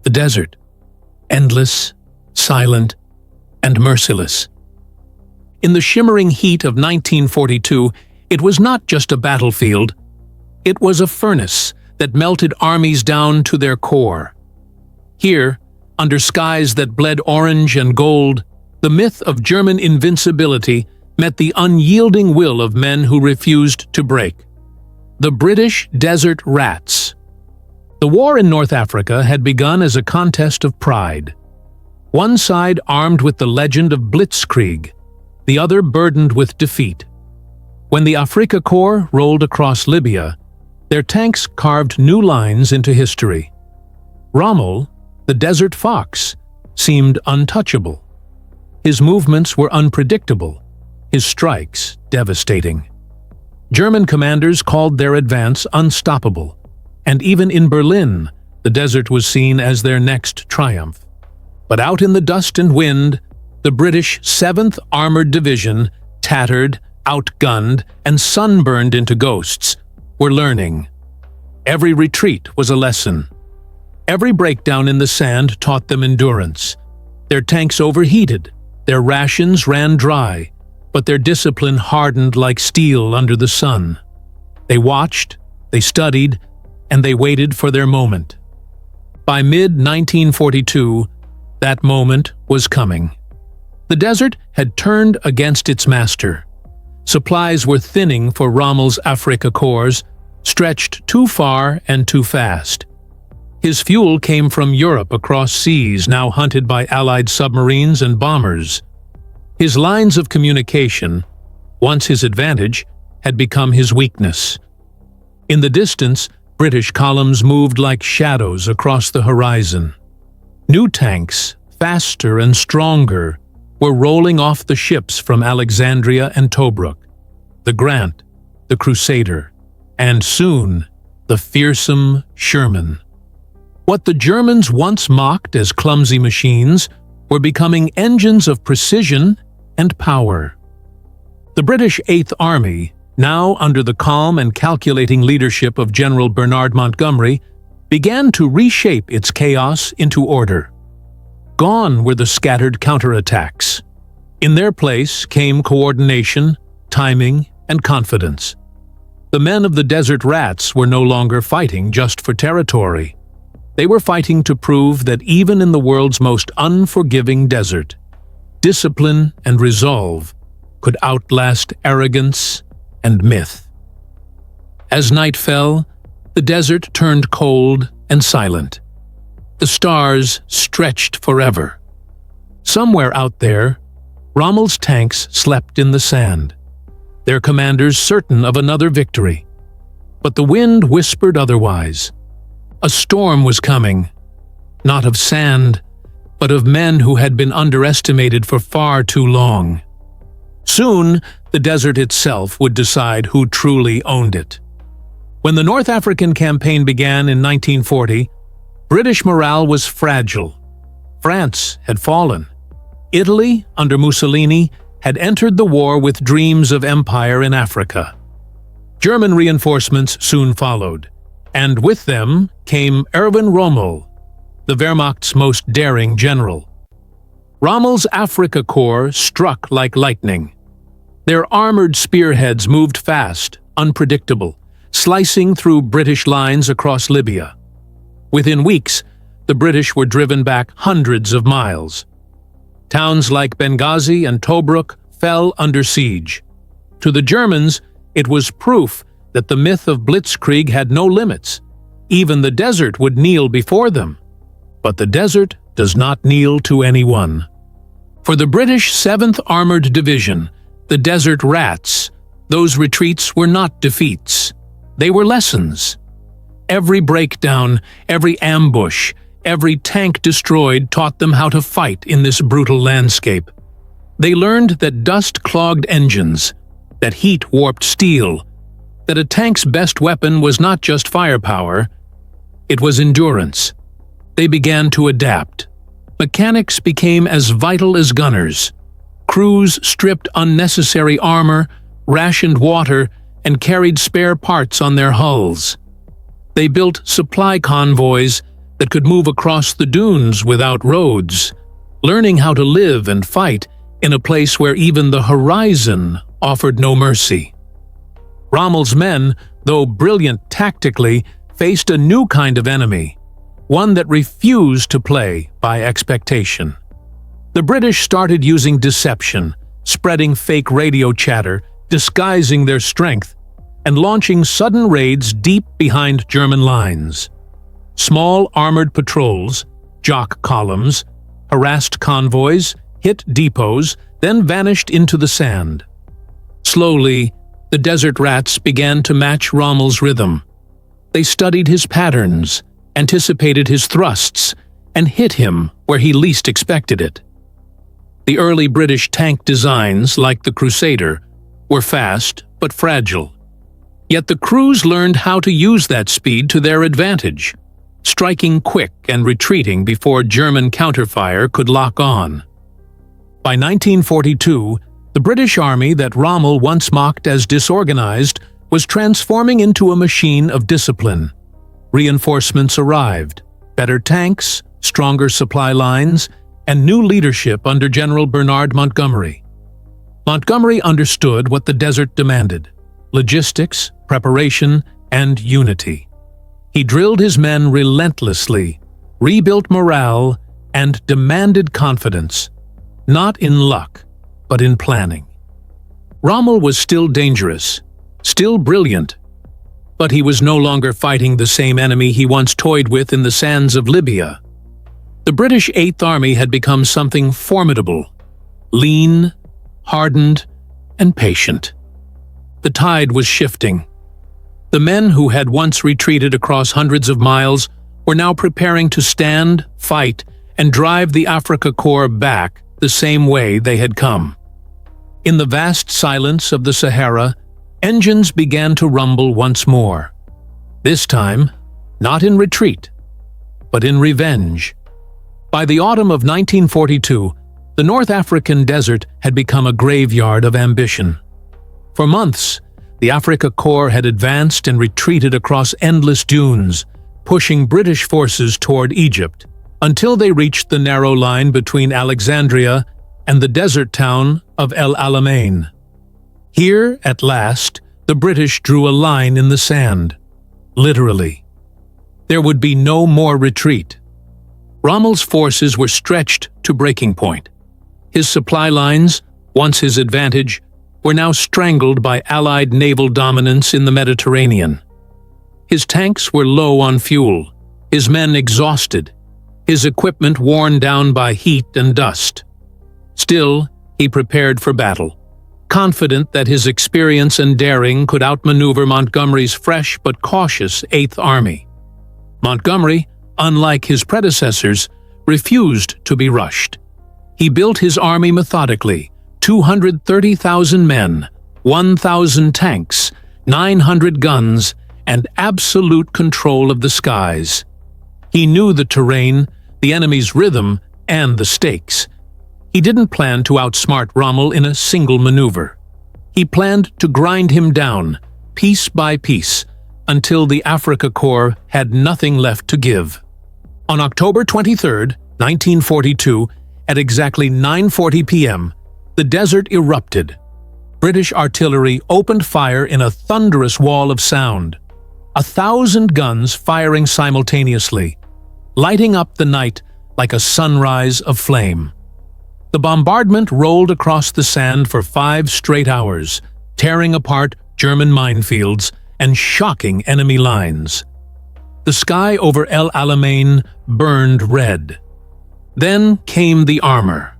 the desert, endless, silent, and merciless. In the shimmering heat of 1942, it was not just a battlefield. It was a furnace that melted armies down to their core. Here, under skies that bled orange and gold, the myth of German invincibility met the unyielding will of men who refused to break. The British Desert Rats. The war in North Africa had begun as a contest of pride. One side armed with the legend of Blitzkrieg, the other burdened with defeat. When the Afrika Korps rolled across Libya, their tanks carved new lines into history. Rommel, the Desert Fox, seemed untouchable. His movements were unpredictable, his strikes devastating. German commanders called their advance unstoppable, and even in Berlin, the desert was seen as their next triumph. But out in the dust and wind, the British 7th Armored Division, tattered, outgunned, and sunburned into ghosts, were learning. Every retreat was a lesson. Every breakdown in the sand taught them endurance. Their tanks overheated, their rations ran dry, but their discipline hardened like steel under the sun. They watched, they studied, and they waited for their moment. By mid-1942, that moment was coming. The desert had turned against its master. Supplies were thinning for Rommel's Afrika Korps, stretched too far and too fast. His fuel came from Europe across seas now hunted by Allied submarines and bombers. His lines of communication, once his advantage, had become his weakness. In the distance, British columns moved like shadows across the horizon. New tanks, faster and stronger, were rolling off the ships from Alexandria and Tobruk, the Grant, the Crusader, and soon the fearsome Sherman. What the Germans once mocked as clumsy machines were becoming engines of precision and power. The British Eighth Army, now under the calm and calculating leadership of General Bernard Montgomery, began to reshape its chaos into order. Gone were the scattered counterattacks. In their place came coordination, timing, and confidence. The men of the Desert Rats were no longer fighting just for territory. They were fighting to prove that even in the world's most unforgiving desert, discipline and resolve could outlast arrogance and myth. As night fell, the desert turned cold and silent. The stars stretched forever. Somewhere out there, Rommel's tanks slept in the sand, their commanders certain of another victory. But the wind whispered otherwise. A storm was coming, not of sand, but of men who had been underestimated for far too long. Soon, the desert itself would decide who truly owned it. When the North African campaign began in 1940, British morale was fragile. France had fallen. Italy, under Mussolini, had entered the war with dreams of empire in Africa. German reinforcements soon followed, and with them came Erwin Rommel, the Wehrmacht's most daring general. Rommel's Afrika Korps struck like lightning. Their armored spearheads moved fast, unpredictable, slicing through British lines across Libya. Within weeks, the British were driven back hundreds of miles. Towns like Benghazi and Tobruk fell under siege. To the Germans, it was proof that the myth of Blitzkrieg had no limits. Even the desert would kneel before them. But the desert does not kneel to anyone. For the British 7th Armored Division, the Desert Rats, those retreats were not defeats. They were lessons. Every breakdown, every ambush, every tank destroyed taught them how to fight in this brutal landscape. They learned that dust clogged engines, that heat warped steel, that a tank's best weapon was not just firepower, it was endurance. They began to adapt. Mechanics became as vital as gunners. Crews stripped unnecessary armor, rationed water, and carried spare parts on their hulls. They built supply convoys, that could move across the dunes without roads, learning how to live and fight in a place where even the horizon offered no mercy. Rommel's men, though brilliant tactically, faced a new kind of enemy, one that refused to play by expectation. The British started using deception, spreading fake radio chatter, disguising their strength, and launching sudden raids deep behind German lines. Small armored patrols, jock columns, harassed convoys, hit depots, then vanished into the sand. Slowly, the desert rats began to match Rommel's rhythm. They studied his patterns, anticipated his thrusts, and hit him where he least expected it. The early British tank designs, like the Crusader, were fast but fragile. Yet the crews learned how to use that speed to their advantage, striking quick and retreating before German counterfire could lock on. By 1942, the British Army that Rommel once mocked as disorganized was transforming into a machine of discipline. Reinforcements arrived, better tanks, stronger supply lines, and new leadership under General Bernard Montgomery. Montgomery understood what the desert demanded: logistics, preparation, and unity. He drilled his men relentlessly, rebuilt morale, and demanded confidence, not in luck, but in planning. Rommel was still dangerous, still brilliant, but he was no longer fighting the same enemy he once toyed with in the sands of Libya. The British Eighth Army had become something formidable, lean, hardened, and patient. The tide was shifting. The men who had once retreated across hundreds of miles were now preparing to stand, fight, and drive the Afrika Korps back the same way they had come. In the vast silence of the Sahara, engines began to rumble once more. This time, not in retreat, but in revenge. By the autumn of 1942, the North African desert had become a graveyard of ambition. For months, the Afrika Korps had advanced and retreated across endless dunes, pushing British forces toward Egypt, until they reached the narrow line between Alexandria and the desert town of El Alamein. Here, at last, the British drew a line in the sand, literally. There would be no more retreat. Rommel's forces were stretched to breaking point. His supply lines, once his advantage, were now strangled by Allied naval dominance in the Mediterranean. His tanks were low on fuel, his men exhausted, his equipment worn down by heat and dust. Still, he prepared for battle, confident that his experience and daring could outmaneuver Montgomery's fresh but cautious Eighth Army. Montgomery, unlike his predecessors, refused to be rushed. He built his army methodically: 230,000 men, 1,000 tanks, 900 guns, and absolute control of the skies. He knew the terrain, the enemy's rhythm, and the stakes. He didn't plan to outsmart Rommel in a single maneuver. He planned to grind him down, piece by piece, until the Afrika Korps had nothing left to give. On October 23, 1942, at exactly 9:40 p.m., the desert erupted. British artillery opened fire in a thunderous wall of sound. 1,000 guns firing simultaneously, lighting up the night like a sunrise of flame. The bombardment rolled across the sand for 5 straight hours, tearing apart German minefields and shocking enemy lines. The sky over El Alamein burned red. Then came the armor.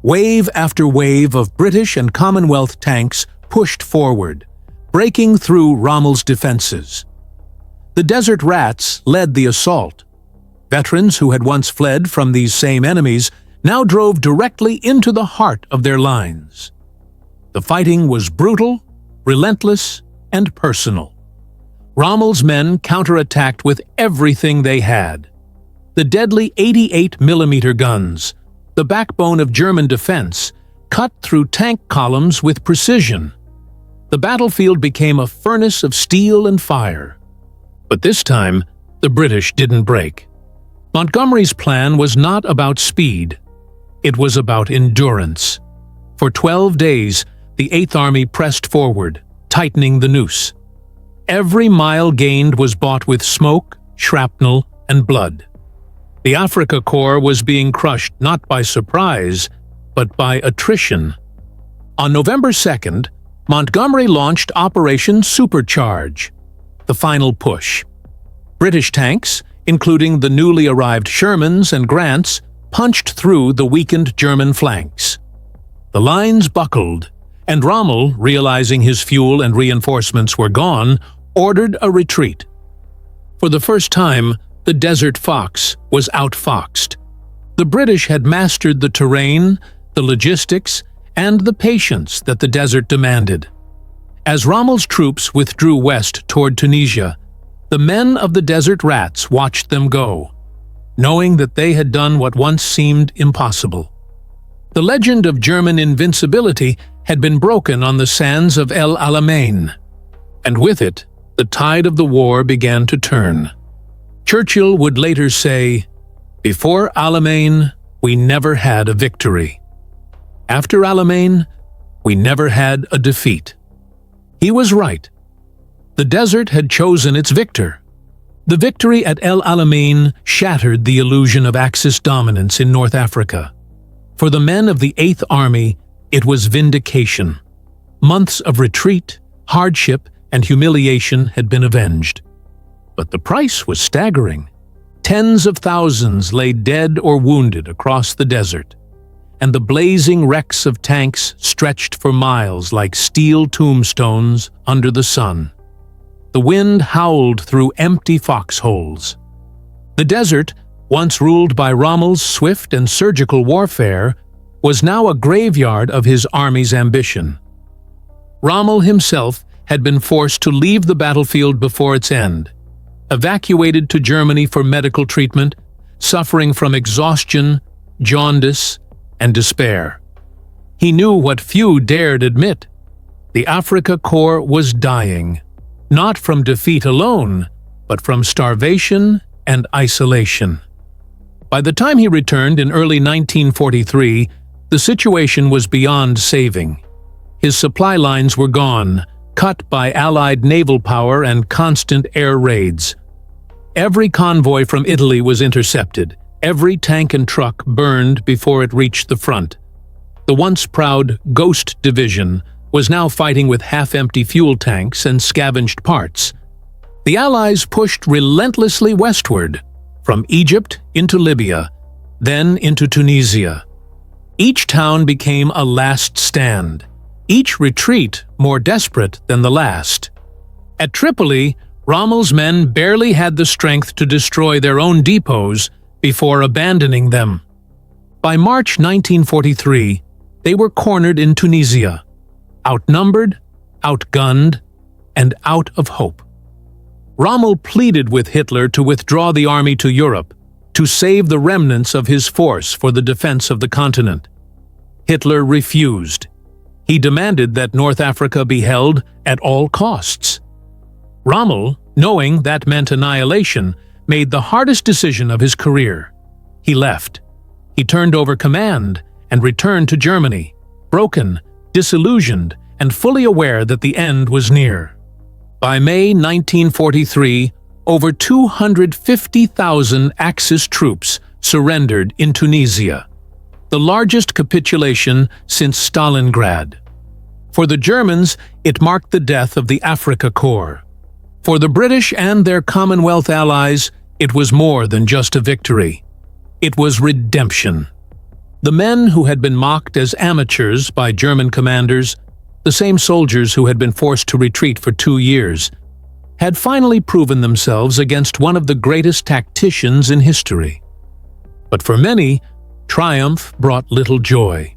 Wave after wave of British and Commonwealth tanks pushed forward, breaking through Rommel's defenses. The Desert Rats led the assault. Veterans who had once fled from these same enemies now drove directly into the heart of their lines. The fighting was brutal, relentless, and personal. Rommel's men counterattacked with everything they had. The deadly 88mm guns, the backbone of German defense, cut through tank columns with precision. The battlefield became a furnace of steel and fire. But this time, the British didn't break. Montgomery's plan was not about speed. It was about endurance. For 12 days, the Eighth Army pressed forward, tightening the noose. Every mile gained was bought with smoke, shrapnel, and blood. The Afrika Korps was being crushed not by surprise, but by attrition. On November 2nd, Montgomery launched Operation Supercharge, the final push. British tanks, including the newly arrived Shermans and Grants, punched through the weakened German flanks. The lines buckled, and Rommel, realizing his fuel and reinforcements were gone, ordered a retreat. For the first time, the Desert Fox was outfoxed. The British had mastered the terrain, the logistics, and the patience that the desert demanded. As Rommel's troops withdrew west toward Tunisia, the men of the Desert Rats watched them go, knowing that they had done what once seemed impossible. The legend of German invincibility had been broken on the sands of El Alamein, and with it, the tide of the war began to turn. Churchill would later say, "Before Alamein, we never had a victory. After Alamein, we never had a defeat." He was right. The desert had chosen its victor. The victory at El Alamein shattered the illusion of Axis dominance in North Africa. For the men of the Eighth Army, it was vindication. Months of retreat, hardship, and humiliation had been avenged. But the price was staggering. Tens of thousands lay dead or wounded across the desert, and the blazing wrecks of tanks stretched for miles like steel tombstones under the sun. The wind howled through empty foxholes. The desert, once ruled by Rommel's swift and surgical warfare, was now a graveyard of his army's ambition. Rommel himself had been forced to leave the battlefield before its end, evacuated to Germany for medical treatment, suffering from exhaustion, jaundice, and despair. He knew what few dared admit. The Afrika Korps was dying, not from defeat alone, but from starvation and isolation. By the time he returned in early 1943, the situation was beyond saving. His supply lines were gone, cut by Allied naval power and constant air raids. Every convoy from Italy was intercepted, every tank and truck burned before it reached the front. The once proud Ghost Division was now fighting with half-empty fuel tanks and scavenged parts. The Allies pushed relentlessly westward, from Egypt into Libya, then into Tunisia. Each town became a last stand, each retreat more desperate than the last. At Tripoli, Rommel's men barely had the strength to destroy their own depots before abandoning them. By March 1943, they were cornered in Tunisia, outnumbered, outgunned, and out of hope. Rommel pleaded with Hitler to withdraw the army to Europe, to save the remnants of his force for the defense of the continent. Hitler refused. He demanded that North Africa be held at all costs. Rommel, knowing that meant annihilation, made the hardest decision of his career. He left. He turned over command and returned to Germany, broken, disillusioned, and fully aware that the end was near. By May 1943, over 250,000 Axis troops surrendered in Tunisia, the largest capitulation since Stalingrad. For the Germans, it marked the death of the Afrika Korps. For the British and their Commonwealth allies, it was more than just a victory. It was redemption. The men who had been mocked as amateurs by German commanders, the same soldiers who had been forced to retreat for 2 years, had finally proven themselves against one of the greatest tacticians in history. But for many, triumph brought little joy.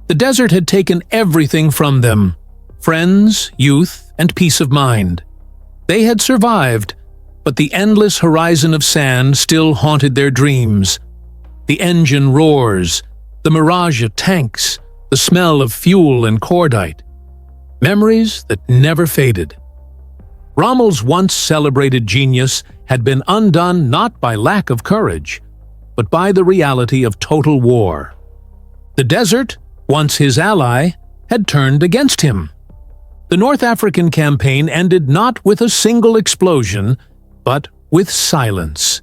The desert had taken everything from them: friends, youth, and peace of mind. They had survived, but the endless horizon of sand still haunted their dreams. The engine roars, the mirage of tanks, the smell of fuel and cordite. Memories that never faded. Rommel's once celebrated genius had been undone not by lack of courage, but by the reality of total war. The desert, once his ally, had turned against him. The North African campaign ended not with a single explosion, but with silence,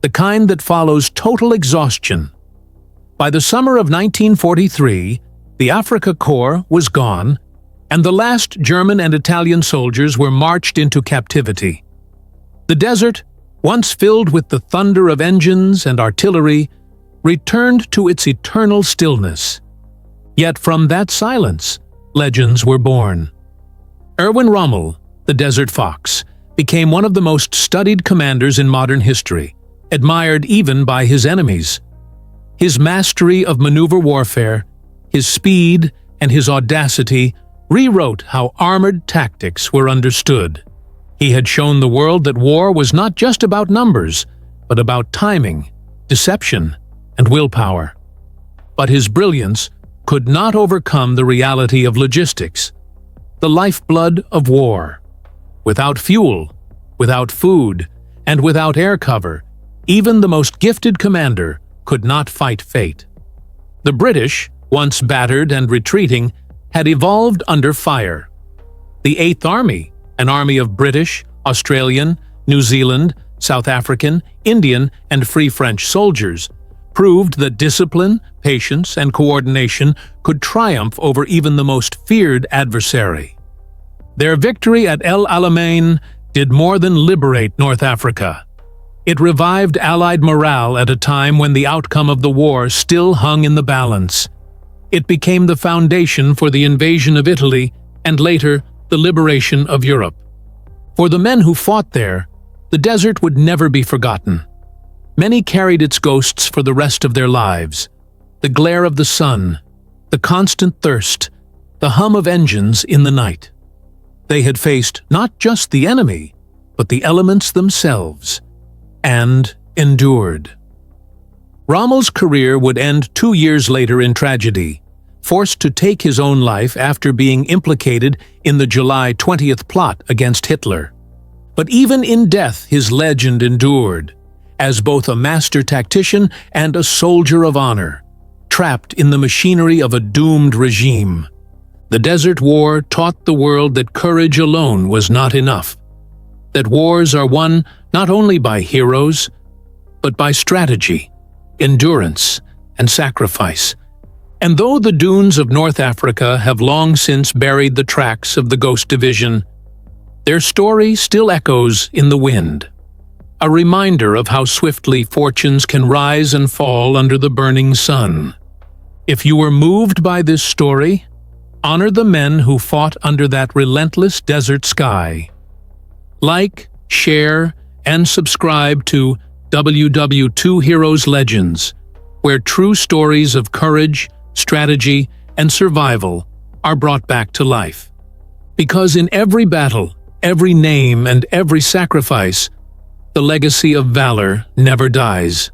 the kind that follows total exhaustion. By the summer of 1943, the Afrika Korps was gone, and the last German and Italian soldiers were marched into captivity. The desert, once filled with the thunder of engines and artillery, returned to its eternal stillness. Yet from that silence, legends were born. Erwin Rommel, the Desert Fox, became one of the most studied commanders in modern history, admired even by his enemies. His mastery of maneuver warfare, his speed, and his audacity rewrote how armored tactics were understood. He had shown the world that war was not just about numbers, but about timing, deception, and willpower. But his brilliance could not overcome the reality of logistics, the lifeblood of war. Without fuel, without food, and without air cover, even the most gifted commander could not fight fate. The British, once battered and retreating, had evolved under fire. The Eighth Army, an army of British, Australian, New Zealand, South African, Indian, and Free French soldiers, proved that discipline, patience, and coordination could triumph over even the most feared adversary. Their victory at El Alamein did more than liberate North Africa. It revived Allied morale at a time when the outcome of the war still hung in the balance. It became the foundation for the invasion of Italy and later the liberation of Europe. For the men who fought there, the desert would never be forgotten. Many carried its ghosts for the rest of their lives. The glare of the sun, the constant thirst, the hum of engines in the night. They had faced not just the enemy, but the elements themselves, and endured. Rommel's career would end 2 years later in tragedy, forced to take his own life after being implicated in the July 20th plot against Hitler. But even in death his legend endured, as both a master tactician and a soldier of honor, trapped in the machinery of a doomed regime. The Desert War taught the world that courage alone was not enough, that wars are won not only by heroes, but by strategy, endurance, and sacrifice. And though the dunes of North Africa have long since buried the tracks of the Ghost Division, their story still echoes in the wind, a reminder of how swiftly fortunes can rise and fall under the burning sun. If you were moved by this story, honor the men who fought under that relentless desert sky. Like, share, and subscribe to WWII Heroes Legends, where true stories of courage, strategy, and survival are brought back to life. Because in every battle, every name, and every sacrifice, the legacy of valor never dies.